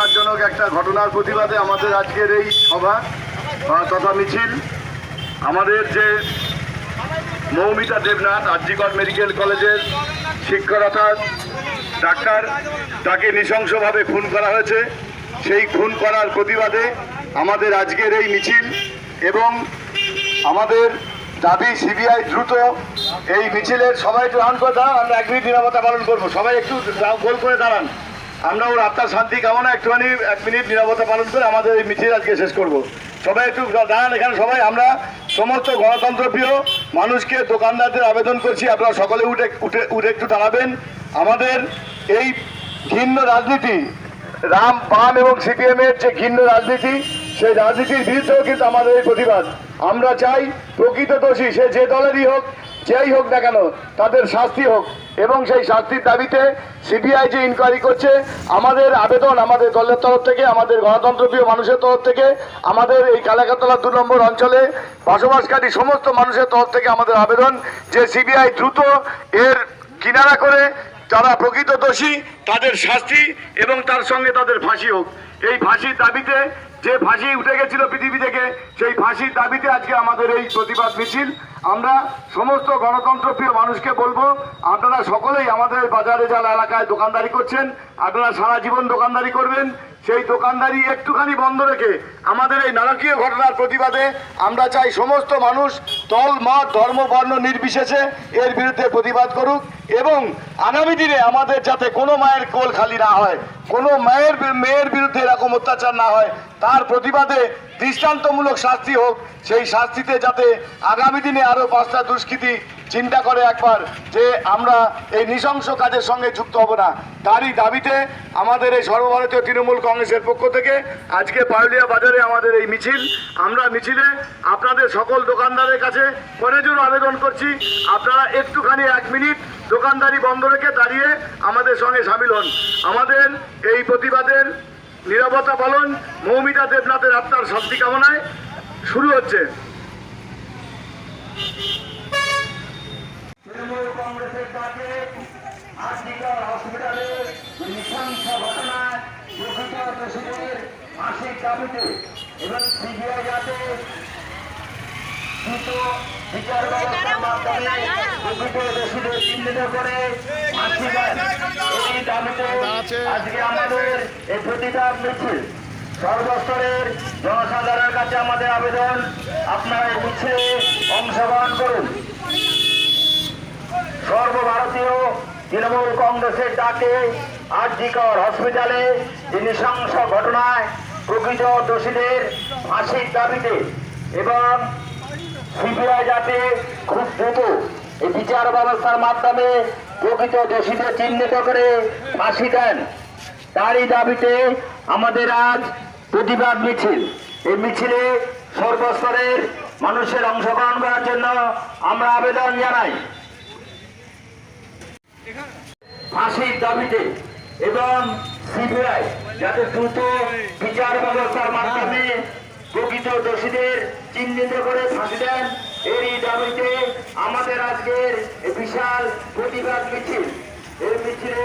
ন্যক্কারজনক একটা ঘটনার প্রতিবাদে আমাদের আজকের এই সভা তথা মিছিল। আমাদের যে মৌমিতা দেবনাথ আরজিকর মেডিকেল কলেজের শিক্ষকতা ডাক্তার, তাকে নৃশংসভাবে খুন করা হয়েছে। সেই খুন করার প্রতিবাদে আমাদের আজকের এই মিছিল এবং আমাদের দাবি সিবিআই দ্রুত এই মিছিলের সবাই একটু রান করে দাঁড়ান। আমরা 1 মিনিট নীরবতা পালন করবো। সবাই একটু গোল করে দাঁড়ান। আমরা ওর আত্মার শান্তি কামনা একটুখানি 1 মিনিট নীরবতা পালন করে আমাদের এই মিছিল আজকে শেষ করব। সবাই একটু দাঁড়ান এখানে। সবাই আমরা সমস্ত গণতন্ত্রপ্রিয় মানুষকে, দোকানদারদের আবেদন করছি, আপনারা সকলে উঠে একটু দাঁড়াবেন। আমাদের এই ঘৃণ্য রাজনীতি, বাম এবং সিপিএম এর যে ঘৃণ্য রাজনীতি, সেই রাজনীতির বিরুদ্ধেও কিন্তু আমাদের এই প্রতিবাদ। আমরা চাই প্রকৃত দোষী, সে যে দলেরই হোক, যেই হোক না কেন, তাদের শাস্তি হোক এবং সেই শাস্তির দাবিতে সিবিআই যে ইনকোয়ারি করছে, আমাদের আবেদন, আমাদের দলের তরফ থেকে, আমাদের গণতন্ত্রপ্রিয় মানুষের তরফ থেকে, আমাদের এই কালাকাতলা 2 নম্বর অঞ্চলে বসবাসকারী সমস্ত মানুষের তরফ থেকে আমাদের আবেদন যে সিবিআই দ্রুত এর কিনারা করে যারা প্রকৃত দোষী তাদের শাস্তি এবং তার সঙ্গে তাদের ফাঁসি হোক। এই ফাঁসির দাবিতে, যে ফাঁসি উঠে গেছিল পৃথিবী থেকে, সেই ফাঁসির দাবিতে আজকে আমাদের এই প্রতিবাদ মিছিল। আমরা সমস্ত গণতন্ত্রপ্রিয় মানুষকে বলবো, আপনারা সকলেই আমাদের বাজারে যারা এলাকায় দোকানদারি করছেন, আপনারা সারা জীবন দোকানদারি করবেন। সেই দোকানদারি একটুখানি বন্ধ রেখে আমাদের এই নারকীয় ঘটনার প্রতিবাদে আমরা চাই সমস্ত মানুষ দল, মত, ধর্ম, বর্ণ নির্বিশেষে এর বিরুদ্ধে প্রতিবাদ করুক এবং আগামী দিনে আমাদের যাতে কোনো মায়ের কোল খালি না হয়, কোনো মেয়ের বিরুদ্ধে এরকম অত্যাচার না হয়, তার প্রতিবাদে দৃষ্টান্তমূলক শাস্তি হোক। সেই শাস্তিতে যাতে আগামী দিনে আরও 5টা দুষ্কৃতী চিন্তা করে একবার যে আমরা এই নৃশংস কাজের সঙ্গে যুক্ত হব না, তারই দাবিতে আমাদের এই সর্বভারতীয় তৃণমূল কংগ্রেসের পক্ষ থেকে আজকে পারুলিয়া বাজারে আমাদের এই মিছিল। আমরা মিছিলে আপনাদের সকল দোকানদারের কাছে কলেজের আবেদন করছি, আপনারা একটুখানি 1 মিনিট দোকানদারি বন্ধ রেখে দাঁড়িয়ে আমাদের সঙ্গে সামিল হন। আমাদের এই প্রতিবাদের নীরবতা পালন মৌমিতা দেবনাথের আত্মার শান্তি কামনায় শুরু হচ্ছে। তৃণমূল কংগ্রেসের ডাকে আরজিকর হসপিটালে নৃশংস ঘটনায় প্রকৃত দোষীদের ফাঁসির দাবিতে এবং সিবিআই যাতে দ্রুত বিচার ব্যবস্থার মাধ্যমে প্রকৃত দোষীদের চিহ্নিত করে ফাঁসি দেন, এই দাবিতে আজকে আমাদের এই প্রতিবাদ মিছিল। সর্বস্তরের জনসাধারণের কাছে আমাদের আবেদন, আপনারা এই মিছিলে অংশগ্রহণ করুন। সর্বভারতীয় তৃণমূল কংগ্রেসের ডাকে আরজিকর হসপিটালে যে নৃশংস ঘটনায় প্রকৃত দোষীদের ফাঁসির দাবিতে এবং সিবিআই যাতে খুব দ্রুত এই বিচার ব্যবস্থার মাধ্যমে প্রকৃত দোষীদের চিহ্নিত করে ফাঁসি দেন, তারই দাবিতে আমাদের আজ প্রতিবাদ মিছিল। এই মিছিলে সর্বস্তরের মানুষের অংশগ্রহণ করার জন্য আমরা আবেদন জানাই। ফাঁসির দাবিতে এবং সিবিআই যাতে দ্রুত বিচার ব্যবস্থার মাধ্যমে প্রকৃত দোষীদের চিহ্নিত করে ফাঁসি দেন, এরই দাবিতে আমাদের আজকের বিশাল প্রতিবাদ মিছিল। এই মিছিলে